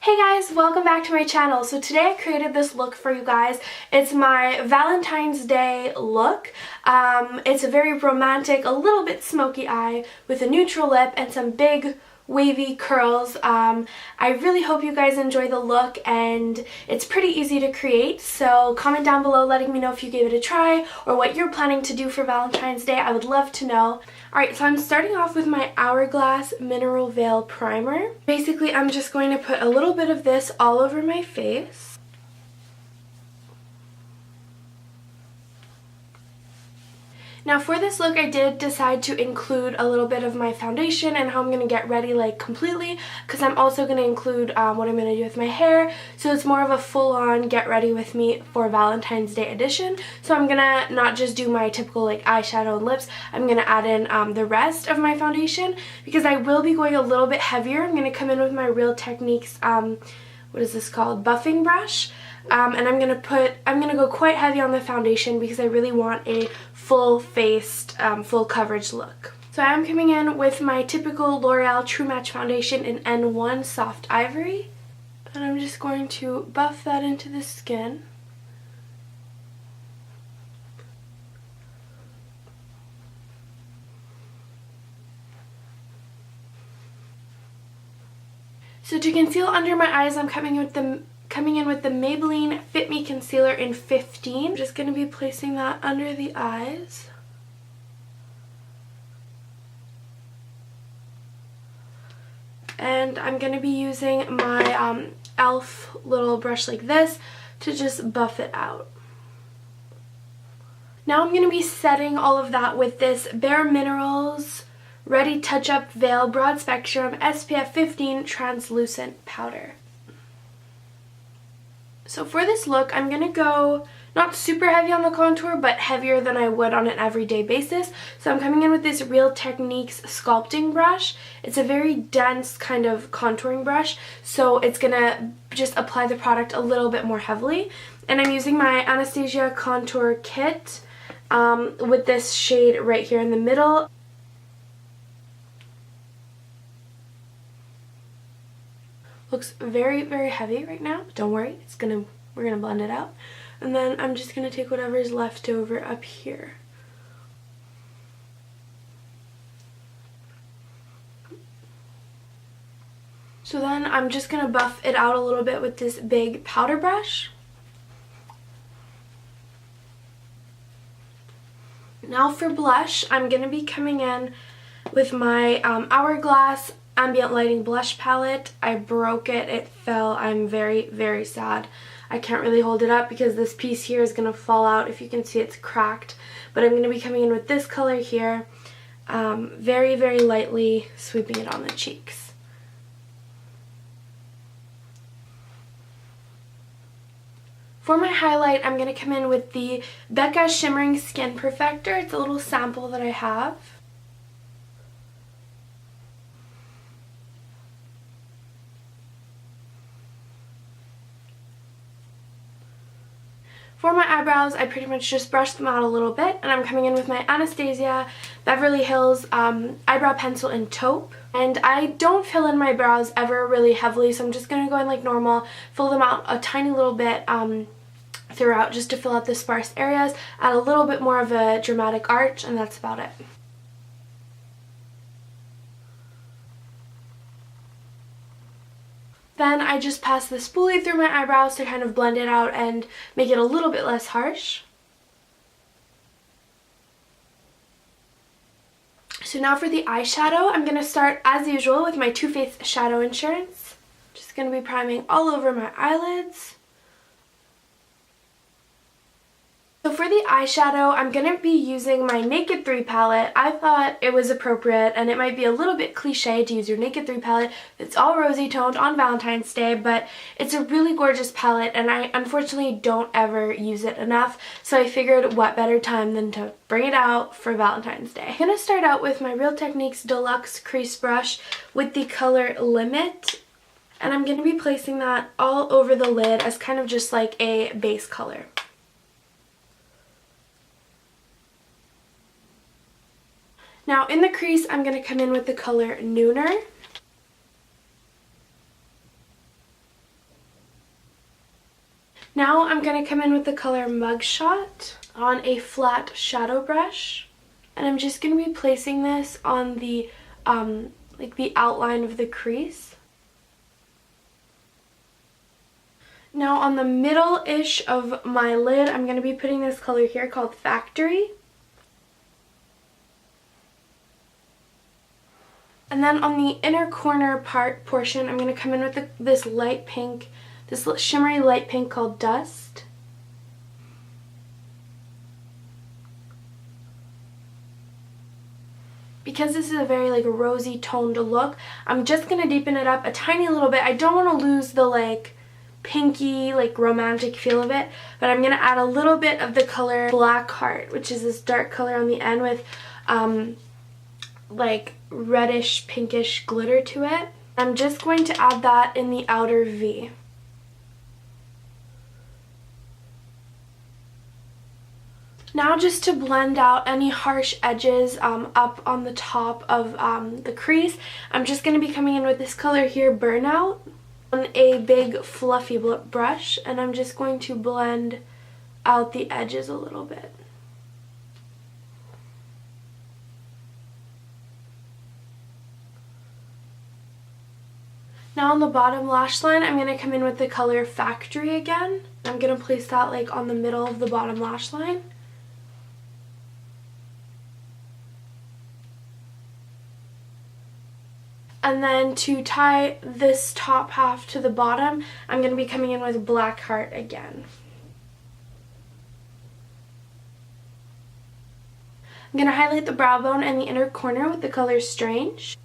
Hey guys, welcome back to my channel. So today I created this look for you guys. It's my Valentine's Day look. It's a very romantic, a little bit smoky eye with a neutral lip and some big wavy curls. I really hope you guys enjoy the look, and it's pretty easy to create, so comment down below letting me know if you gave it a try or what you're planning to do for Valentine's Day. I would love to know. Alright, so I'm starting off with my Hourglass Mineral Veil Primer. Basically, I'm just going to put a little bit of this all over my face. Now for this look, I did decide to include a little bit of my foundation and how I'm going to get ready like completely, because I'm also going to include what I'm going to do with my hair, so it's more of a full-on get ready with me for Valentine's Day edition. So I'm going to not just do my typical like eyeshadow and lips, I'm going to add in the rest of my foundation because I will be going a little bit heavier. I'm going to come in with my Real Techniques, what is this called, buffing brush. And I'm gonna go quite heavy on the foundation because I really want a full-faced, full coverage look. So I am coming in with my typical L'Oreal True Match foundation in N1 Soft Ivory, and I'm just going to buff that into the skin. So to conceal under my eyes, I'm coming in with the Maybelline Fit Me Concealer in 15. I'm just going to be placing that under the eyes. And I'm going to be using my e.l.f. little brush like this to just buff it out. Now I'm going to be setting all of that with this Bare Minerals Ready Touch Up Veil Broad Spectrum SPF 15 Translucent Powder. So for this look, I'm going to go not super heavy on the contour, but heavier than I would on an everyday basis. So I'm coming in with this Real Techniques sculpting brush. It's a very dense kind of contouring brush, so it's going to just apply the product a little bit more heavily. And I'm using my Anastasia Contour Kit with this shade right here in the middle. Looks very, very heavy right now. Don't worry, we're gonna blend it out. And then I'm just gonna take whatever is left over up here. So then I'm just gonna buff it out a little bit with this big powder brush. Now for blush, I'm gonna be coming in with my Hourglass Ambient Lighting Blush Palette. I broke it. It fell. I'm very, very sad. I can't really hold it up because this piece here is going to fall out. If you can see, it's cracked. But I'm going to be coming in with this color here, very, very lightly sweeping it on the cheeks. For my highlight, I'm going to come in with the Becca Shimmering Skin Perfector. It's a little sample that I have. For my eyebrows, I pretty much just brushed them out a little bit, and I'm coming in with my Anastasia Beverly Hills eyebrow pencil in taupe. And I don't fill in my brows ever really heavily, so I'm just going to go in like normal, fill them out a tiny little bit throughout just to fill out the sparse areas, add a little bit more of a dramatic arch, and that's about it. Then I just pass the spoolie through my eyebrows to kind of blend it out and make it a little bit less harsh. So now for the eyeshadow, I'm going to start as usual with my Too Faced Shadow Insurance. Just going to be priming all over my eyelids. So for the eyeshadow, I'm going to be using my Naked 3 palette. I thought it was appropriate, and it might be a little bit cliche to use your Naked 3 palette. It's all rosy toned on Valentine's Day, but it's a really gorgeous palette, and I unfortunately don't ever use it enough, so I figured what better time than to bring it out for Valentine's Day. I'm going to start out with my Real Techniques Deluxe Crease Brush with the color Limit, and I'm going to be placing that all over the lid as kind of just like a base color. Now in the crease, I'm going to come in with the color Nooner. Now I'm going to come in with the color Mugshot on a flat shadow brush. And I'm just going to be placing this on the like the outline of the crease. Now on the middle-ish of my lid, I'm going to be putting this color here called Factory. And then on the inner corner portion, I'm going to come in with this light pink, this shimmery light pink called Dust. Because this is a very like rosy toned look, I'm just going to deepen it up a tiny little bit. I don't want to lose the like pinky, like romantic feel of it, but I'm going to add a little bit of the color Black Heart, which is this dark color on the end with like reddish pinkish glitter to it. I'm just going to add that in the outer V. Now just to blend out any harsh edges up on the top of the crease, I'm just going to be coming in with this color here, Burnout, on a big fluffy brush, and I'm just going to blend out the edges a little bit. Now on the bottom lash line, I'm going to come in with the color Factory again. I'm going to place that like on the middle of the bottom lash line. And then to tie this top half to the bottom, I'm going to be coming in with Black Heart again. I'm going to highlight the brow bone and the inner corner with the color Strange.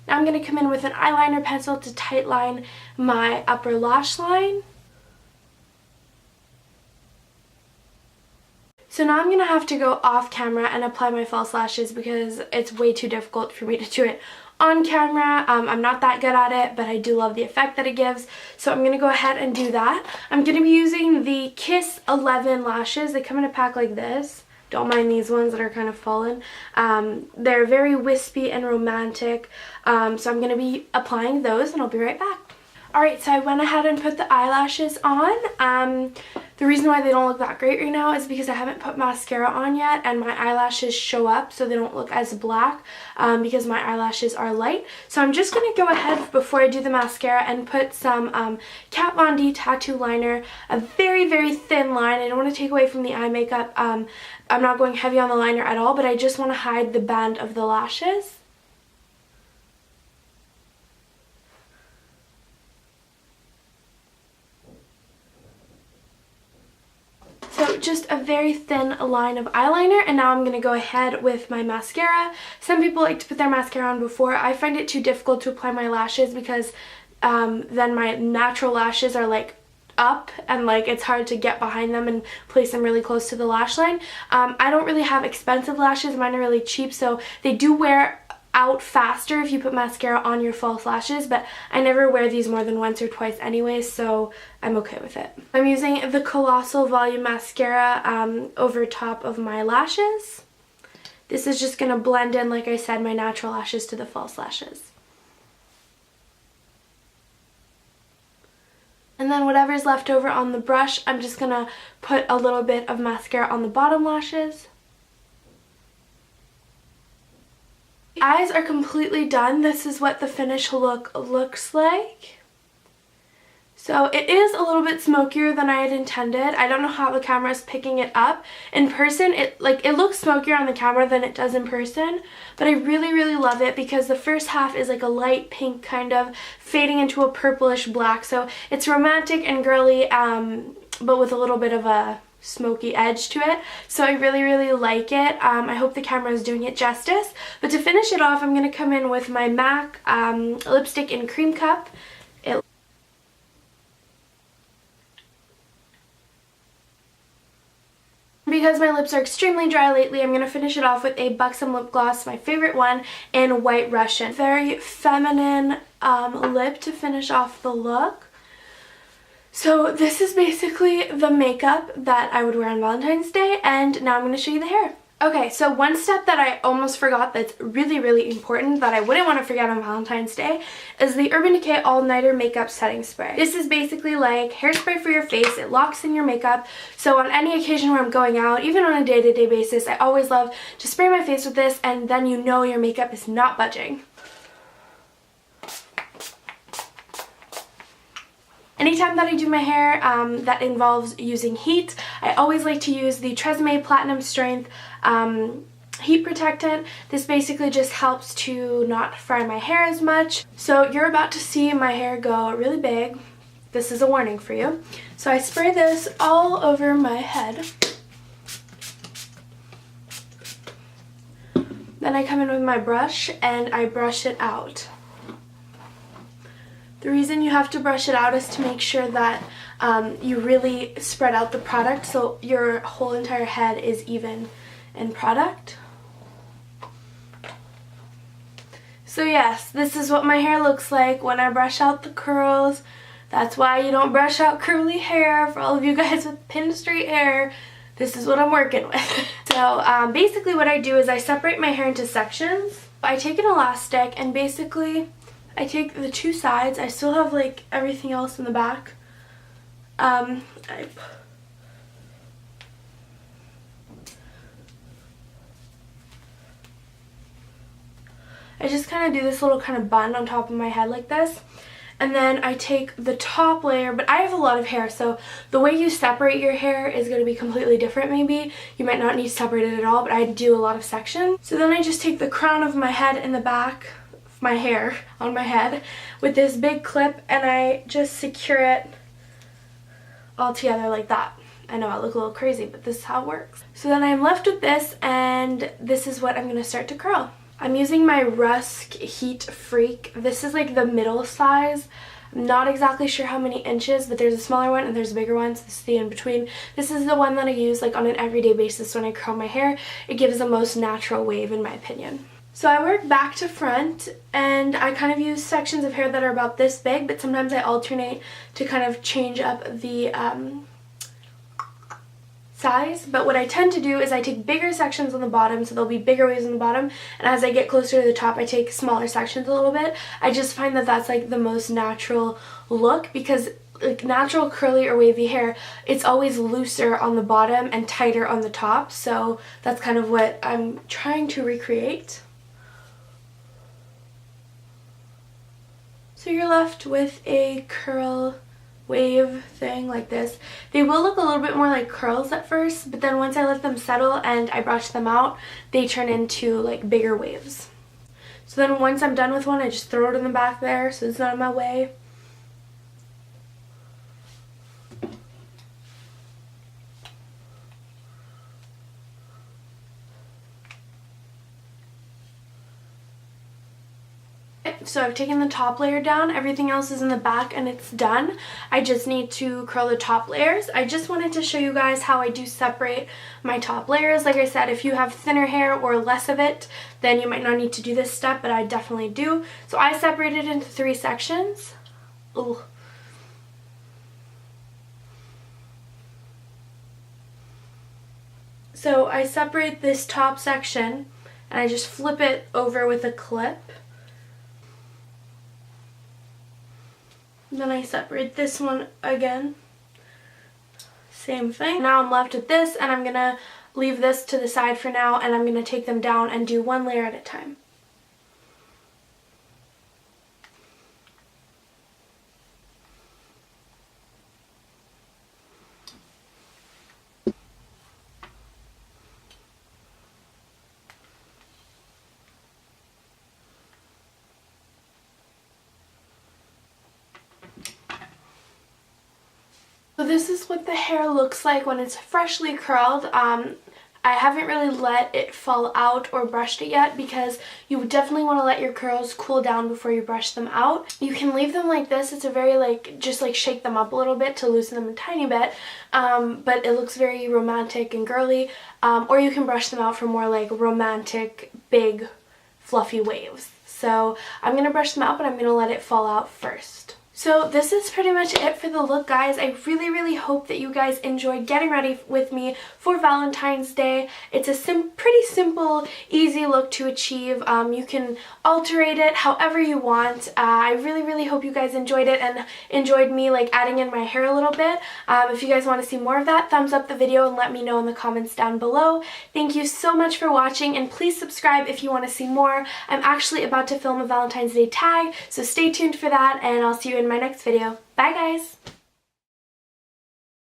Now I'm going to come in with an eyeliner pencil to tightline my upper lash line. So now I'm going to have to go off camera and apply my false lashes because it's way too difficult for me to do it on camera. I'm not that good at it, but I do love the effect that it gives. So I'm going to go ahead and do that. I'm going to be using the Kiss 11 lashes. They come in a pack like this. Don't mind these ones that are kind of fallen. They're very wispy and romantic. So I'm going to be applying those and I'll be right back. Alright, so I went ahead and put the eyelashes on. The reason why they don't look that great right now is because I haven't put mascara on yet and my eyelashes show up so they don't look as black because my eyelashes are light. So I'm just going to go ahead before I do the mascara and put some Kat Von D tattoo liner, a very, very thin line. I don't want to take away from the eye makeup. I'm not going heavy on the liner at all, but I just want to hide the band of the lashes. So just a very thin line of eyeliner, and now I'm going to go ahead with my mascara. Some people like to put their mascara on before. I find it too difficult to apply my lashes because then my natural lashes are like up and like it's hard to get behind them and place them really close to the lash line. I don't really have expensive lashes. Mine are really cheap, so they do wear out faster if you put mascara on your false lashes, but I never wear these more than once or twice anyway, so I'm okay with it. I'm using the Colossal Volume Mascara over top of my lashes. This is just going to blend in, like I said, my natural lashes to the false lashes. And then whatever's left over on the brush, I'm just going to put a little bit of mascara on the bottom lashes. The eyes are completely done. This is what the finished look looks like. So it is a little bit smokier than I had intended. I don't know how the camera is picking it up. In person, it looks smokier on the camera than it does in person, but I really, really love it because the first half is like a light pink kind of fading into a purplish black. So it's romantic and girly, but with a little bit of a smoky edge to it. So I really, really like it. I hope the camera is doing it justice. But to finish it off, I'm going to come in with my MAC lipstick in Cream Cup. Because my lips are extremely dry lately, I'm going to finish it off with a Buxom lip gloss, my favorite one, in White Russian. Very feminine lip to finish off the look. So this is basically the makeup that I would wear on Valentine's Day, and now I'm going to show you the hair. Okay, so one step that I almost forgot that's really, really important that I wouldn't want to forget on Valentine's Day is the Urban Decay All Nighter Makeup Setting Spray. This is basically like hairspray for your face. It locks in your makeup. So on any occasion where I'm going out, even on a day-to-day basis, I always love to spray my face with this, and then you know your makeup is not budging. Anytime that I do my hair that involves using heat, I always like to use the Tresemme Platinum Strength heat protectant. This basically just helps to not fry my hair as much. So you're about to see my hair go really big. This is a warning for you. So I spray this all over my head. Then I come in with my brush and I brush it out. The reason you have to brush it out is to make sure that you really spread out the product so your whole entire head is even in product. So yes, this is what my hair looks like when I brush out the curls. That's why you don't brush out curly hair. For all of you guys with pinned straight hair, this is what I'm working with. So basically what I do is I separate my hair into sections. I take an elastic and basically I take the two sides. I still have like everything else in the back. I just kind of do this little kind of bun on top of my head like this. And then I take the top layer, but I have a lot of hair, so the way you separate your hair is going to be completely different maybe. You might not need to separate it at all, but I do a lot of sections. So then I just take the crown of my head in the back, my hair on my head, with this big clip, and I just secure it all together like that. I know I look a little crazy, but this is how it works. So then I'm left with this, and this is what I'm going to start to curl. I'm using my Rusk Heat Freak. This is like the middle size. I'm not exactly sure how many inches, but there's a smaller one and there's a bigger one, so this is the in-between. This is the one that I use like on an everyday basis when I curl my hair. It gives the most natural wave in my opinion. So I work back to front, and I kind of use sections of hair that are about this big, but sometimes I alternate to kind of change up the size. But what I tend to do is I take bigger sections on the bottom, so there'll be bigger waves on the bottom, and as I get closer to the top I take smaller sections a little bit. I just find that that's like the most natural look, because like natural curly or wavy hair, it's always looser on the bottom and tighter on the top, so that's kind of what I'm trying to recreate. So you're left with a curl wave thing like this. They will look a little bit more like curls at first, but then once I let them settle and I brush them out, they turn into like bigger waves. So then once I'm done with one, I just throw it in the back there so it's not in my way. So I've taken the top layer down, everything else is in the back and it's done. I just need to curl the top layers. I just wanted to show you guys how I do separate my top layers. Like I said, if you have thinner hair or less of it, then you might not need to do this step, but I definitely do. So I separate it into 3 sections. Ooh. So I separate this top section and I just flip it over with a clip. Then I separate this one again. Same thing. Now I'm left with this, and I'm going to leave this to the side for now, and I'm going to take them down and do one layer at a time. So this is what the hair looks like when it's freshly curled. I haven't really let it fall out or brushed it yet because you would definitely want to let your curls cool down before you brush them out. You can leave them like this. It's a very just shake them up a little bit to loosen them a tiny bit, but it looks very romantic and girly. Or you can brush them out for more like romantic, big, fluffy waves. So I'm going to brush them out, but I'm going to let it fall out first. So this is pretty much it for the look, guys. I really hope that you guys enjoyed getting ready with me for Valentine's Day. It's a pretty simple, easy look to achieve. You can alterate it however you want. I really hope you guys enjoyed it and enjoyed me like adding in my hair a little bit. If you guys want to see more of that, thumbs up the video and let me know in the comments down below. Thank you so much for watching, and please subscribe if you want to see more. I'm actually about to film a Valentine's Day tag, so stay tuned for that, and I'll see you in my next video. Bye, guys!